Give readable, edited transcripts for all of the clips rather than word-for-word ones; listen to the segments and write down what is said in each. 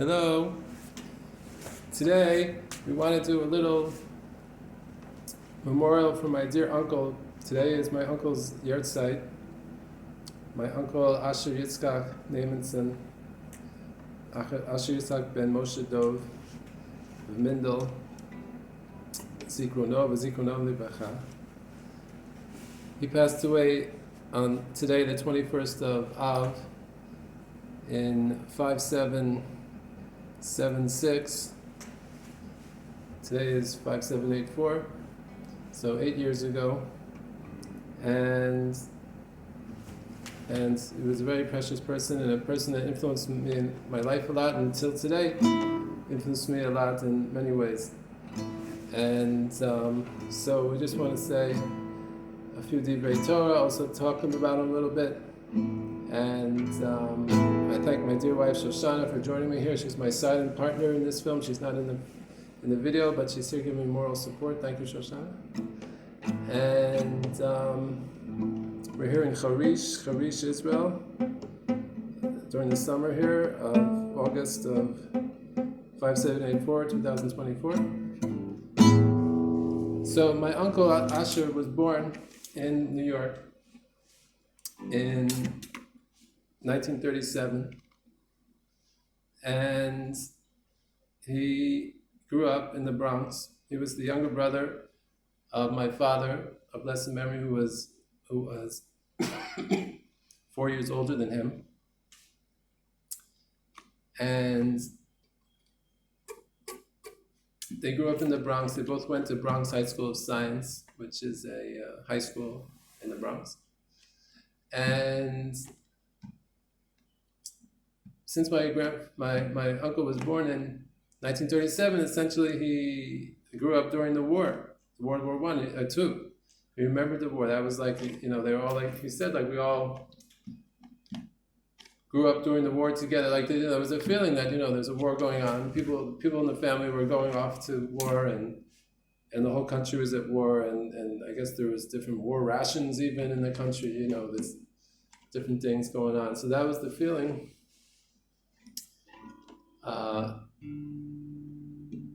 Hello. Today we want to do a little memorial for my dear uncle. Today is my uncle's yahrzeit. My uncle Asher Yitzhak Namenson, Asher Yitzhak ben Moshe Dov of Mindel, Zikronov Libracha. He passed away on today, the 21st of Av, in 5776. Today is 5784, so 8 years ago, and he was a very precious person and a person that influenced me in my life a lot, and until today influenced me a lot in many ways. And so we just want to say a few divrei Torah, also talk about him a little bit. And I thank my dear wife Shoshana for joining me here. She's my silent partner in this film. She's not in the video, but she's here giving me moral support. Thank you, Shoshana. And we're here in Charish, Israel, during the summer here of August of 5784, 2024. So my uncle Asher was born in New York in 1937, and he grew up in the Bronx. He was the younger brother of my father, of blessed memory, who was 4 years older than him. And they grew up in the Bronx. They both went to Bronx High School of Science, which is a high school in the Bronx. And since my uncle was born in 1937, essentially he grew up during the war, World War I, II. He remembered the war. That was like, they were all like, he said, like we all grew up during the war together. Like there was a feeling that, there's a war going on. People in the family were going off to war, and the whole country was at war, and I guess there was different war rations even in the country, there's different things going on. So that was the feeling.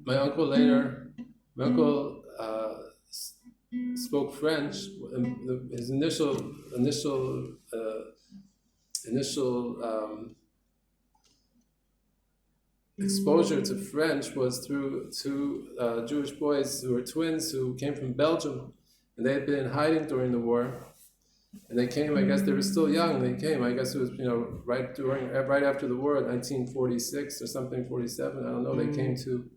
My uncle spoke French. His initial exposure to French was through two Jewish boys who were twins who came from Belgium, and they had been in hiding during the war. And they came, I guess they were still young. They came, I guess it was, right after the war, 1946 or something, 47. I don't know. They came to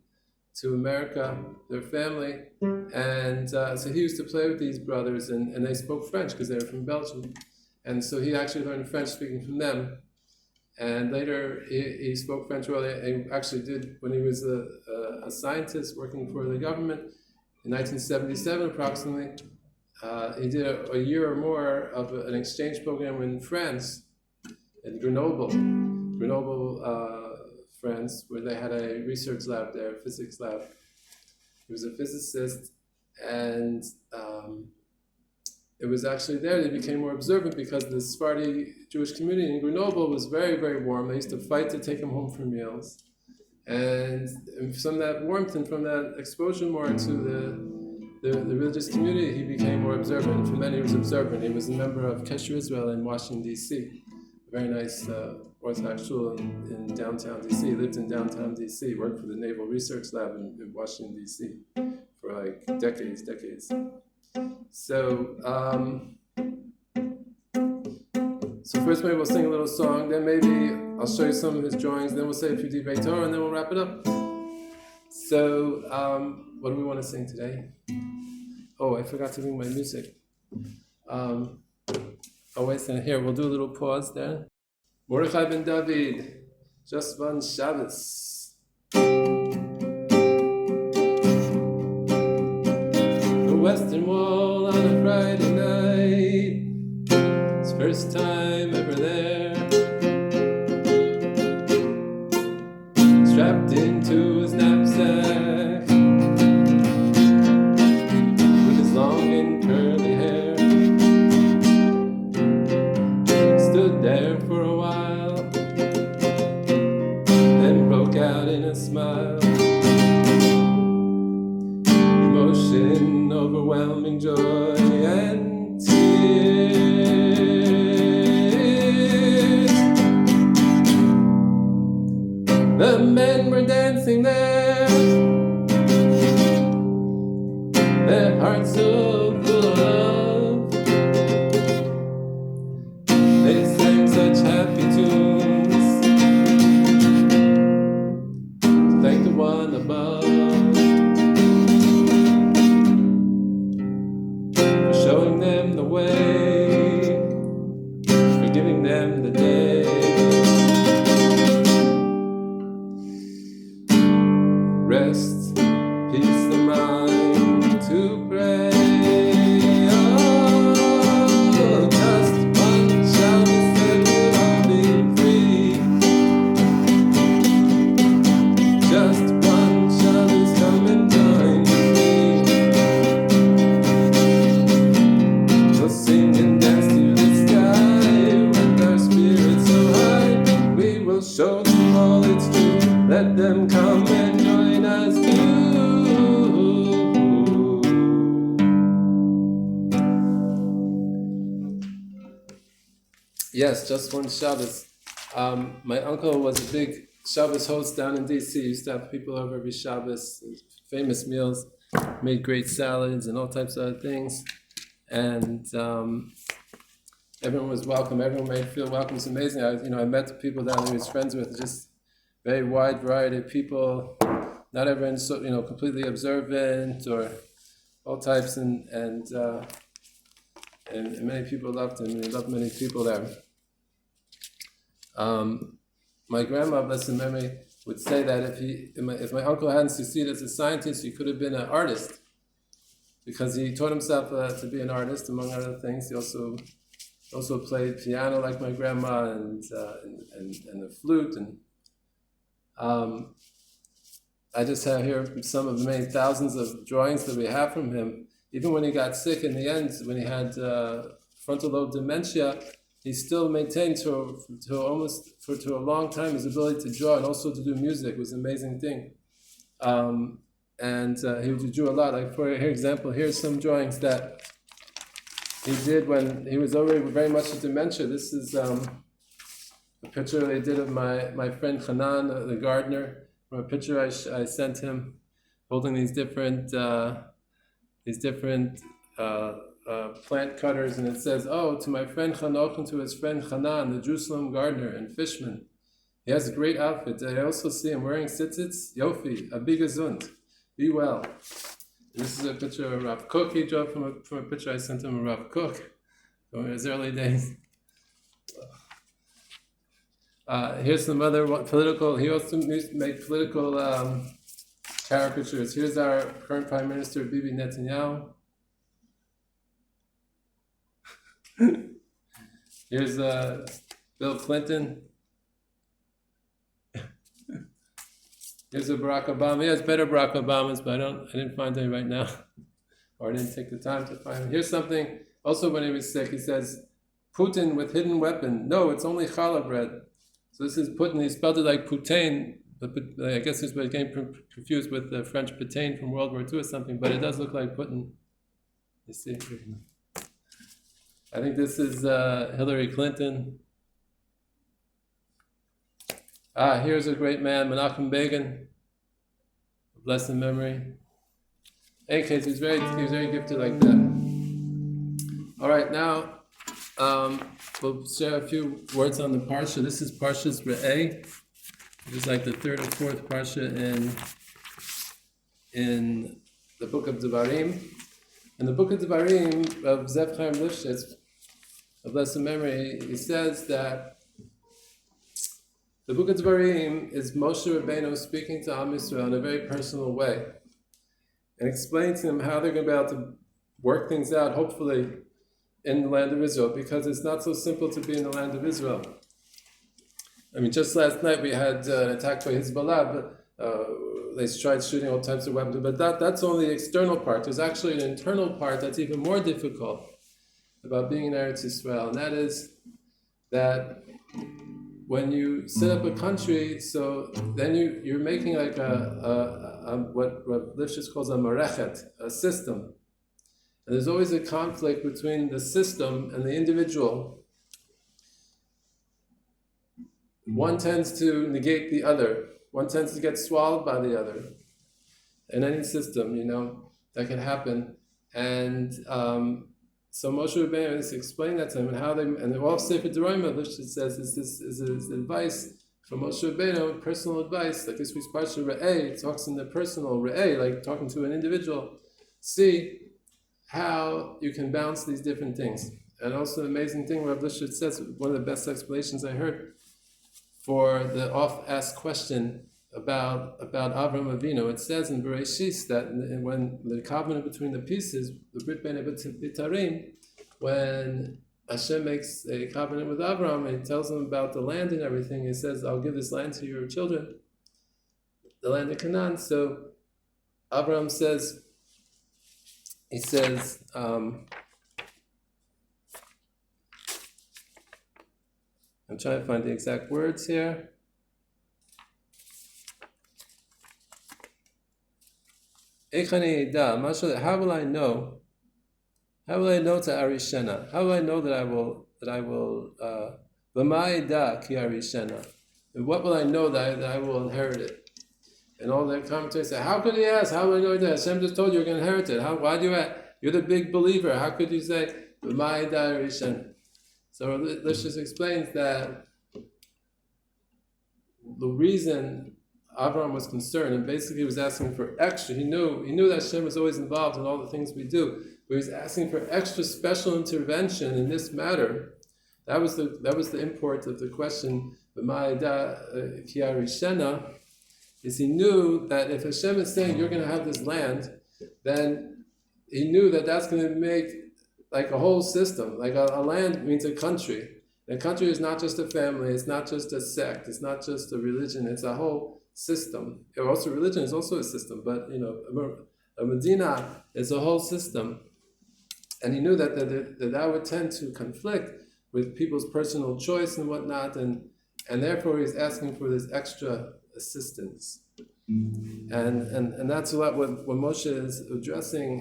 America, their family, and so he used to play with these brothers, and they spoke French because they were from Belgium, and so he actually learned French speaking from them. And later he spoke French well. He actually did when he was a scientist working for the government in 1977 approximately. He did a year or more of an exchange program in France, in Grenoble, France, where they had a research lab there, a physics lab. He was a physicist, and it was actually there they became more observant because the Sephardi Jewish community in Grenoble was very, very warm. They used to fight to take him home for meals. And from that warmth and from that exposure more to the religious community, he became more observant. And for many, he was observant. He was a member of Kesher Israel in Washington, D.C., a very nice Orthodox shul in downtown D.C. He lived in downtown D.C., worked for the Naval Research Lab in Washington, D.C. for like decades. So first maybe we'll sing a little song, then maybe I'll show you some of his drawings, then we'll say a few divrei Torah, and then we'll wrap it up. So what do we want to sing today? Oh, I forgot to bring my music. Wait, here, we'll do a little pause there. Mordechai ben David, just one Shabbos. The Western Wall on a Friday night. It's first time ever there. Strapped into his knapsack with his long and curly hair. Stood there for a while, then broke out out in a smile, emotion, overwhelming joy and tears. The men were dancing there, their hearts so full of love. They sang such happy tunes, thank the one above for showing them the way, for giving them the day. Rest, peace of mind to pray. Oh, just one shall be set, we'll all be free. Just one shall is come and join me. We'll sing and dance to the sky with our spirits so high. We will show them all it's true. Let them come and join us too. Yes, just one Shabbos. My uncle was a big Shabbos host down in D.C. He used to have people over every Shabbos, famous meals, made great salads and all types of other things. And everyone was welcome. Everyone made feel welcome. It's amazing. I met the people down there he was friends with, just very wide variety of people. Not everyone's so, completely observant or all types, and many people loved him. And he loved many people there. My grandma, blessed memory, would say that if my uncle hadn't succeeded as a scientist, he could have been an artist, because he taught himself to be an artist, among other things. He also played piano like my grandma, and the flute. And I just have here some of the many thousands of drawings that we have from him. Even when he got sick in the end, when he had frontal lobe dementia, he still maintained to a long time his ability to draw and also to do music. It was an amazing thing. He drew a lot. Like for example, here's some drawings that he did when he was already very much with dementia. This is a picture they did of my friend Hanan, the gardener. From a picture I sent him, holding these different plant cutters, and it says, "Oh, to my friend Hanoch and to his friend Hanan, the Jerusalem gardener and fishman. He has a great outfit. I also see him wearing tzitzits. Yofi, a big gesund. Be well." And this is a picture of Rav Kook he drew from a picture I sent him of Rav Kook from his early days. Here's some other political. He also used to make political caricatures. Here's our current Prime Minister, Bibi Netanyahu. Here's Bill Clinton. Here's a Barack Obama. He has better Barack Obamas, but I didn't find any right now, or I didn't take the time to find them. Here's something. Also, when he was sick, he says, "Putin with hidden weapon. No, it's only challah bread." So this is Putin. He spelled it like Putain, but I guess this was getting confused with the French Putain from World War II or something. But it does look like Putin. You see. I think this is Hillary Clinton. Here's a great man, Menachem Begin, blessed memory. In any case, he was very gifted like that. All right, now we'll share a few words on the Parsha. This is Parshat Re'eh. It is like the third or fourth Parsha in the book of Devarim. In the book of Devarim of Zev Chaim Lifshitz, of blessed memory, he says that the book of Devarim is Moshe Rabbeinu speaking to Am Yisrael in a very personal way and explaining to them how they're going to be able to work things out, hopefully, in the land of Israel, because it's not so simple to be in the land of Israel. I mean, just last night we had an attack by Hezbollah, but they tried shooting all types of weapons, but that's only the external part. There's actually an internal part that's even more difficult about being in Eretz Yisrael, and that is that when you set up a country, so then you're making like what Lifshitz calls a marechet, a system. And there's always a conflict between the system and the individual. One tends to negate the other. One tends to get swallowed by the other. In any system, that can happen. And so Moshe Rabbeinu is explaining that to him, and how they, and all of Sefer Devarim, Lifshitz says, is advice from Moshe Rabbeinu, personal advice, like this week's Parshat Re'eh, talks in the personal Re'eh, like talking to an individual. See how you can balance these different things. And also the amazing thing, Rav Lifshitz says, one of the best explanations I heard for the oft-asked question about Avram Avinu. It says in Bereshis that when the covenant between the pieces, the Brit Bein Bitarim, when Hashem makes a covenant with Avram and he tells him about the land and everything, he says, I'll give this land to your children, the land of Canaan. So Avram says, I'm trying to find the exact words here. How will I know? How will I know to Arishena? How will I know that I will V'ma'ida ki Arishena? And what will I know that I will inherit it? And all the commentators say, how could he ask? How will I know that? Hashem just told you you're going to inherit it. Why do you ask? You're the big believer. How could you say V'ma'ida Arishena? So let's just explain that the reason Abraham was concerned, and basically he was asking for extra. He knew that Hashem was always involved in all the things we do, but he was asking for extra special intervention in this matter. That was the import of the question. B'ma'ida ki arishena, is he knew that if Hashem is saying you're going to have this land, then he knew that that's going to make like a whole system. Like a land means a country. And a country is not just a family. It's not just a sect. It's not just a religion. It's a whole system. Also, religion is also a system, but a Medina is a whole system, and he knew that would tend to conflict with people's personal choice and whatnot, and therefore he's asking for this extra assistance, and that's what Moshe is addressing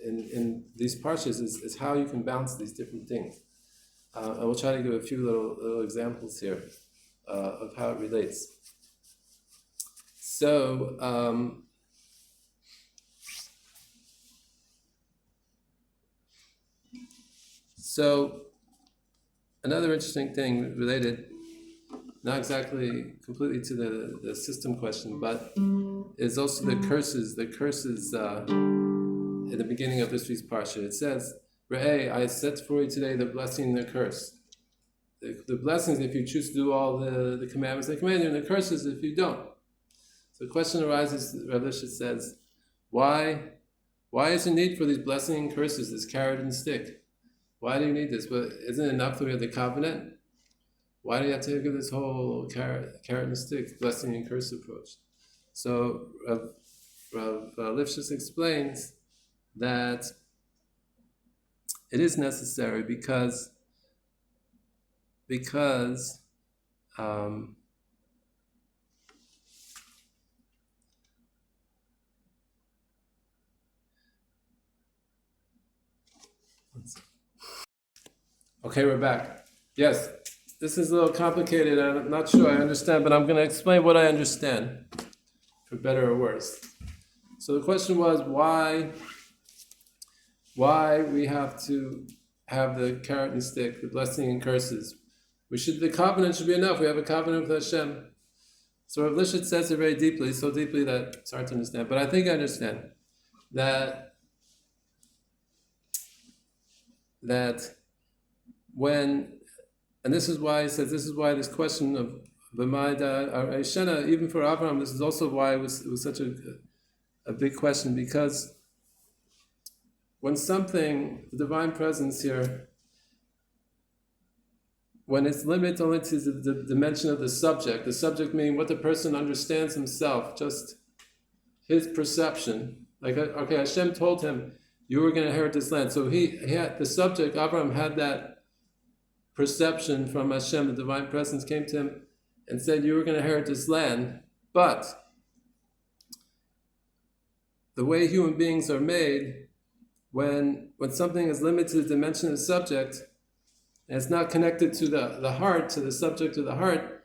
in these parshas is how you can balance these different things, and we'll try to give a few little examples here of how it relates. So another interesting thing related, not exactly completely to the system question, but is also the curses. The curses in the beginning of this week's parsha. It says, Re'eh, I set for you today the blessing and the curse. The blessings if you choose to do all the commandments they command you, and the curses if you don't. So the question arises, Rav Lifshitz says, why is there need for these blessing and curses, this carrot and stick? Why do you need this? But isn't it enough that we have the covenant? Why do you have to give this whole carrot and stick, blessing and curse approach? So Rav Lifshitz explains that it is necessary because okay, we're back. Yes, this is a little complicated. I'm not sure I understand, but I'm going to explain what I understand, for better or worse. So the question was why we have to have the carrot and stick, the blessing and curses. The covenant should be enough. We have a covenant with Hashem. So Rav Lifshitz says it very deeply, so deeply that it's hard to understand. But I think I understand that when, and this is why he says, this is why this question of B'ma'ida Arishena, even for Abraham, this is also why it was such a big question, because when something, the divine presence here, when it's limited only to the dimension of the subject meaning what the person understands himself, just his perception. Like, okay, Hashem told him, you were going to inherit this land. So he had, the subject, Abraham had that perception from Hashem, the divine presence came to him and said, you were going to inherit this land, but the way human beings are made, when something is limited to the dimension of the subject, and it's not connected to the heart, to the subject of the heart,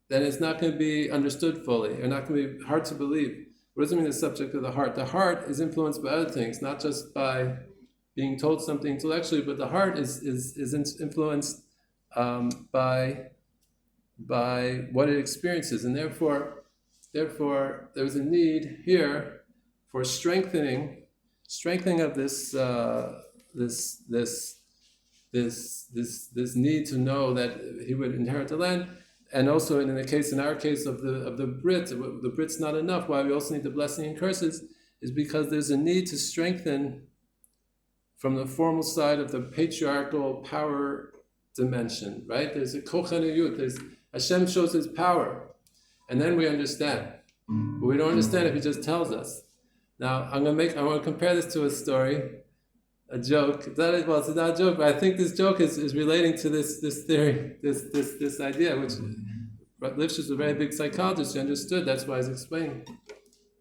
then it's not going to be understood fully, or not going to be hard to believe. What does it mean, the subject of the heart? The heart is influenced by other things, not just by being told something intellectually, but the heart is influenced by what it experiences, and therefore there's a need here for strengthening of this need to know that he would inherit the land. And also in our case of the Brit, the Brit's not enough. Why we also need the blessing and curses is because there's a need to strengthen from the formal side of the patriarchal power dimension, right? There's a kochaniyut, there's Hashem shows his power, and then we understand. But we don't understand if he just tells us. Now I want to compare this to a story, a joke. It's not a joke, but I think this joke is relating to this theory, this idea, which Lifshitz was a very big psychologist. He understood. That's why he's explaining.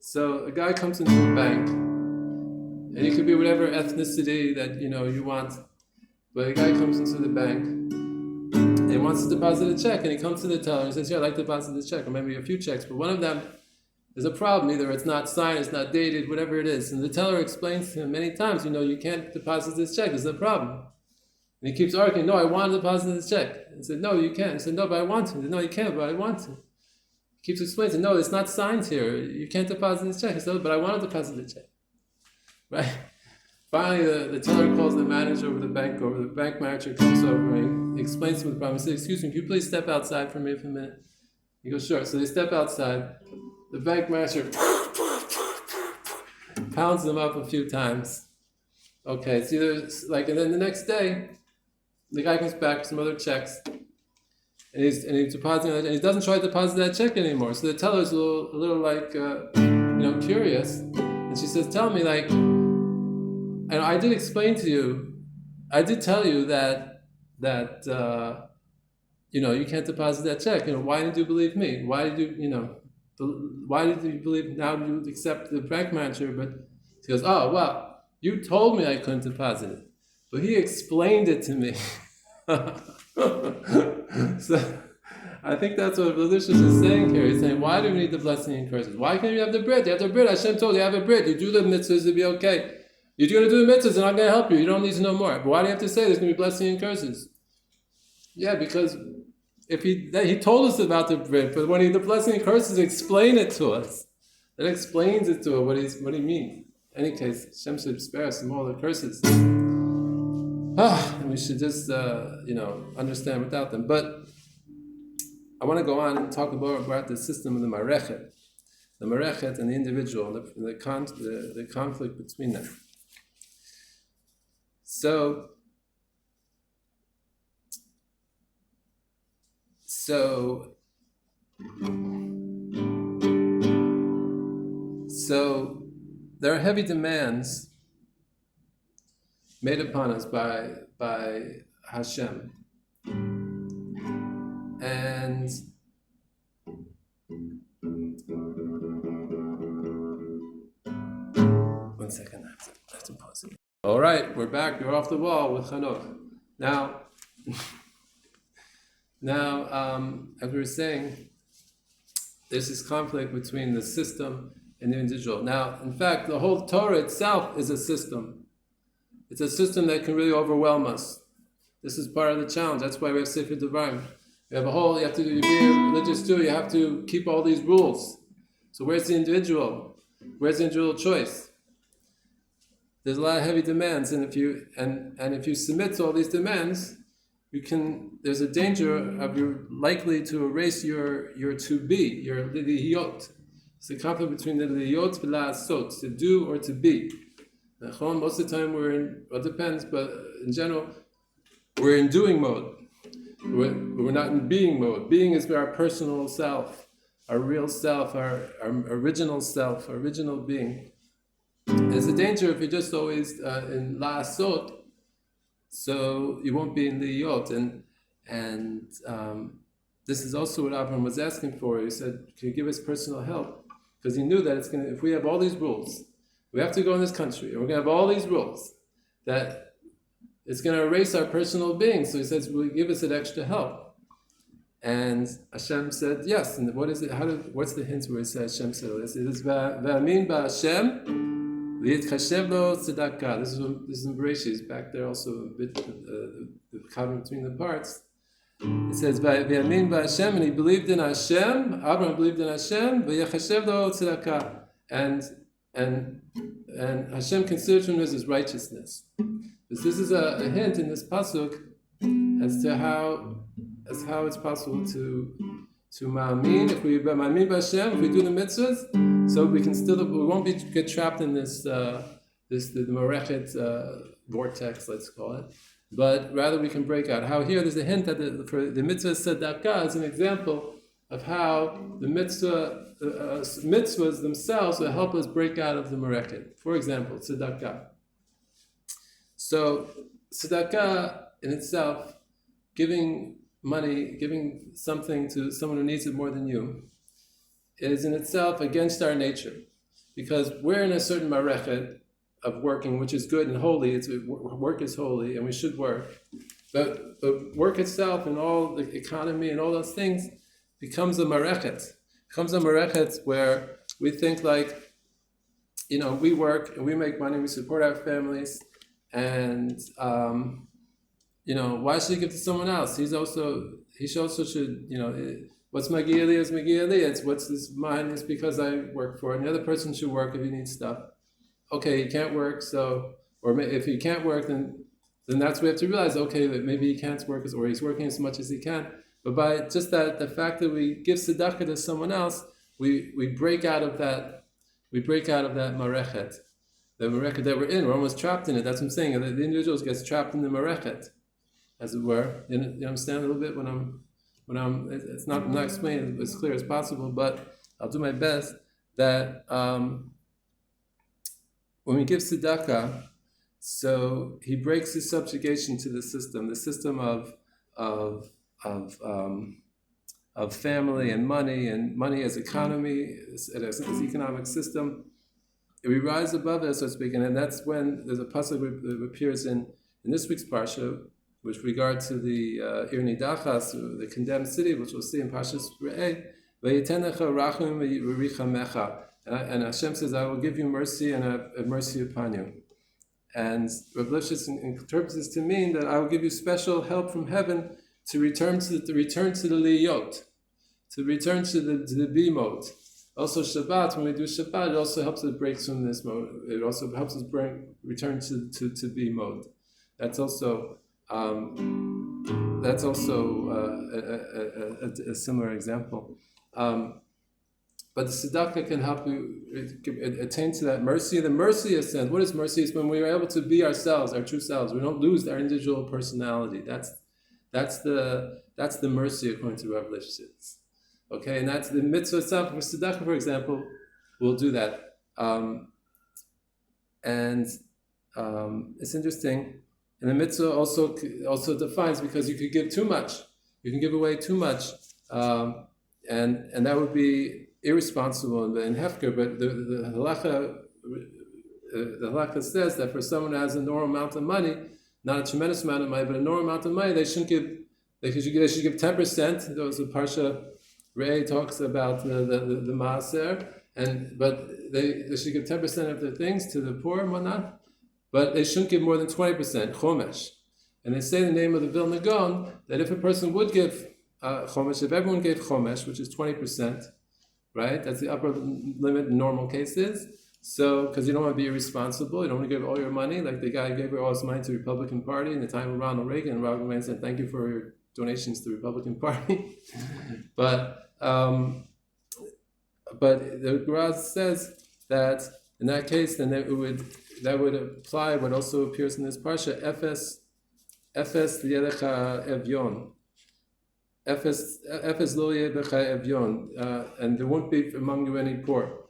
So a guy comes into a bank, and he could be whatever ethnicity that you want. But a guy comes into the bank and he wants to deposit a check, and he comes to the teller and says, "Yeah, I'd like to deposit this check, or maybe a few checks, but one of them there's a problem. Either it's not signed, it's not dated, whatever it is." And the teller explains to him many times, you can't deposit this check. There's a problem. And he keeps arguing, "No, I want to deposit this check." And he said, "No, you can't." He said, "No, but I want to." He said, "No, you can't, but I want to." He keeps explaining, "No, it's not signed here. You can't deposit this check." He said, "But I want to deposit the check." Right? Finally, the teller calls the manager over the bank. The bank manager comes over and he explains to him the problem. He says, "Excuse me, can you please step outside for me for a minute?" He goes, "Sure." So they step outside. The bank manager pounds them up a few times. Okay, it's either and then the next day, the guy comes back with some other checks, and he's depositing that, and he doesn't try to deposit that check anymore. So the teller's a little curious, and she says, "Tell me, and I did explain to you, I did tell you that you can't deposit that check. Why did you believe me? Why did you Why did you believe now you accept the bank manager?" But she goes, "Oh, well, you told me I couldn't deposit it, but he explained it to me." So I think that's what Relishus is saying here. He's saying, why do we need the blessing and curses? Why can't you have the bread? You have the bread. Hashem told you have a bread. You do the mitzvahs, it'll be okay. You're going to do the mitzvahs and I'm going to help you. You don't need to know more. But why do you have to say there's going to be blessing and curses? Yeah, because if he told us about the bread, but when the blessing and curses explain it to us, that explains it to us what he means. In any case, Hashem should spare us from all the curses. And we should just understand without them. But I want to go on and talk about the system of the Marechet and the individual, and the conflict between them. So there are heavy demands made upon us by Hashem. And one second, I have to pause it. All right, we're back. You're off the wall with Chanoch. Now, as we were saying, there's this conflict between the system and the individual. Now, in fact, the whole Torah itself is a system. It's a system that can really overwhelm us. This is part of the challenge. That's why we have Sefer Devarim. You have to be a religious Jew, you have to keep all these rules. So where's the individual? Where's the individual choice? There's a lot of heavy demands, and if you submit to all these demands, there's a danger of you're likely to erase your to be, your liyot. It's the conflict between the liyot and la'asot, to do or to be. Most of the time it depends, but in general, we're in doing mode. We're not in being mode. Being is our personal self, our real self, our original self, our original being. And it's a danger if you're just always in la'asot, so you won't be in the yot. And this is also what Abraham was asking for. He said, "Can you give us personal help?" Because he knew that it's going to. If we have all these rules, we have to go in this country, and we're going to have all these rules that it's going to erase our personal being. So he says, "Will you give us an extra help?" And Hashem said, "Yes." And what is it? What's the hint where it says Hashem said this? It is "V'amin ba'Hashem." This is in Bereshit. Back there also a bit the comment between the parts. It says V'yamin b'Hashem, and he believed in Hashem. Abraham believed in Hashem. V'yachashev lo tzedakah, and Hashem considered him as his righteousness. This is a hint in this pasuk as to how it's possible to ma'amin, if we ma'amin b'Hashem, if we do the mitzvahs, so we won't get trapped in the marechet vortex, let's call it, but rather we can break out. How here there's a hint that for the mitzvah tzedakah is an example of how the mitzvahs themselves will help us break out of the marechet. For example, tzedakah. So tzedakah in itself, giving money, giving something to someone who needs it more than you, is in itself against our nature, because we're in a certain marechet of working, which is good and holy. Work is holy, and we should work. But work itself and all the economy and all those things becomes a marechet. Becomes a marechet where we think like, we work and we make money, we support our families, and why should he give to someone else? He also should, what's Magiyali is Magiyali. It's what's this mine is because I work for it. And the other person should work if he needs stuff. Okay, he can't work, or if he can't work, then that's what we have to realize. Okay, that maybe he can't work, or he's working as much as he can. But by just that, the fact that we give tzedakah to someone else, we break out of that. We break out of that marechet, the marechet that we're in. We're almost trapped in it. That's what I'm saying. The individual gets trapped in the marechet, as it were. You understand a little bit when I'm. I'm not explaining it as clear as possible, but I'll do my best. That when we give tzedakah, so he breaks his subjugation to the system of family and money as economy, as economic system. We rise above it, so to speak, and that's when there's a pasuk that appears in this week's Parshat, with regard to the Ir Nidachas, the condemned city, which we'll see in Parshat Re'eh, V'yitenecha rachum v'yirichamecha, and Hashem says, "I will give you mercy and have mercy upon you." And Rav Lifshitz interprets this to mean that I will give you special help from heaven to return to the liyot, to return to the B mode. Also Shabbat, when we do Shabbat, it also helps us break from this mode. It also helps us return to B mode. That's also a similar example. But the tzedakah can help you attain to that mercy. The mercy is sent. What is mercy? Is when we are able to be ourselves, our true selves. We don't lose our individual personality. That's the mercy according to Rav Lifshitz. Okay, and that's the mitzvah itself. For tzedakah, for example, will do that. It's interesting. And the mitzvah also defines, because you could give too much, you can give away too much, and that would be irresponsible and hefker. But the halacha says that for someone who has a normal amount of money, not a tremendous amount of money, but a normal amount of money, they should give 10%. Those of Parsha Ray talks about the maaser, but they should give 10% of their things to the poor and whatnot. But they shouldn't give more than 20%, chomesh. And they say in the name of the Vilna Gaon that if a person would give chomesh, if everyone gave chomesh, which is 20%, right? That's the upper limit in normal cases. So, because you don't want to be irresponsible, you don't want to give all your money, like the guy gave all his money to the Republican Party in the time of Ronald Reagan, and Ronald Reagan said, "Thank you for your donations to the Republican Party." But the Gemara says that in that case, then that would apply what also appears in this parsha, Efes liyedecha evyon. Efes lo yedecha evyon. And there won't be among you any poor.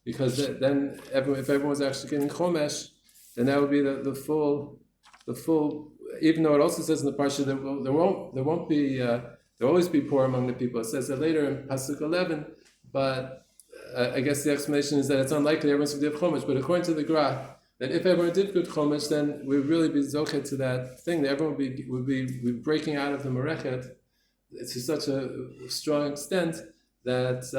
Because then if everyone's actually getting chomesh, then that would be the full even though it also says in the Parshat that there won't be there will always be poor among the people. It says that later in Pasuk 11, but I guess the explanation is that it's unlikely everyone's going to give Chumash. But according to the Gra, that if everyone did good Chumash, then we would really be zochet to that thing. That everyone would be breaking out of the Merechet to such a strong extent that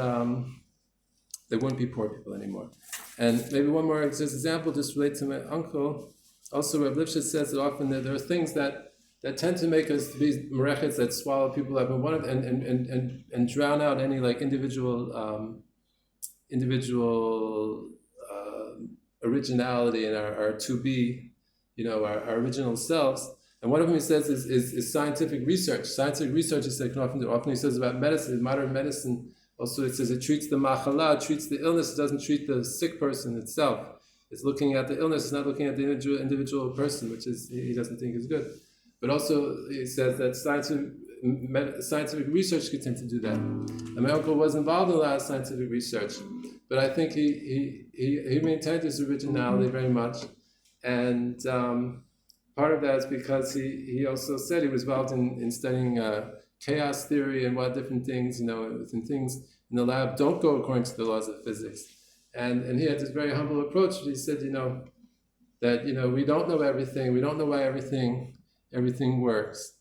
there wouldn't be poor people anymore. And maybe one more example, just related to my uncle. Also, Rav Lipschitz says that often there are things that tend to make us be merechets that swallow people up and drown out any like individual originality in our to be, our original selves. And one of them he says is scientific research. Scientific research is like often he says about medicine, modern medicine. Also, it says it treats the machala, it treats the illness, it doesn't treat the sick person itself. It's looking at the illness, it's not looking at the individual person, which is he doesn't think is good. But also, he says that scientific research could tend to do that. And my uncle was involved in a lot of scientific research, but I think he maintained his originality very much. And part of that is because he also said he was involved in studying chaos theory and what different things, and things in the lab don't go according to the laws of physics. And he had this very humble approach. He said, that we don't know everything. We don't know why everything works.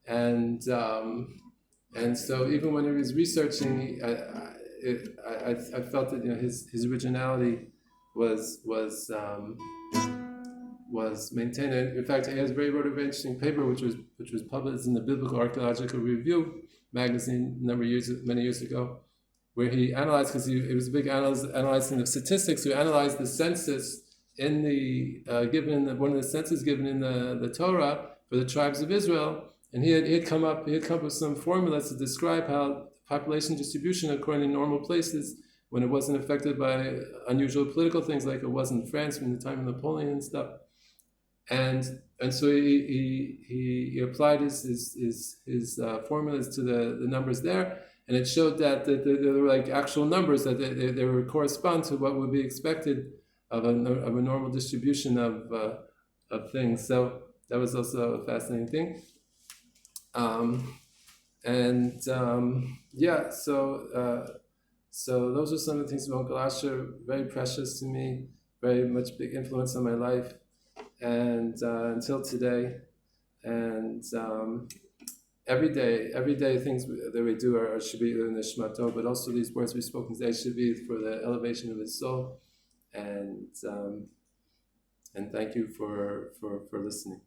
And so even when he was researching, I felt that his originality was maintained. In fact, he wrote a very interesting paper which was published in the Biblical Archaeological Review magazine many years ago, where he analyzed, because he was a big analyzing of statistics, who analyzed the census in one of the census given in the Torah for the tribes of Israel, and he had come up with some formulas to describe how population distribution according to normal places, when it wasn't affected by unusual political things like it was in France in the time of Napoleon and stuff. And so he applied his formulas to the numbers there, and it showed that there were like actual numbers that they would correspond to what would be expected of a normal distribution of things. So that was also a fascinating thing. So those are some of the things of Uncle Asher, very precious to me, very much big influence on my life, and until today. And every day things that we do should be in the Nishmato, but also these words we've spoken today should be for the elevation of his soul. And thank you for listening.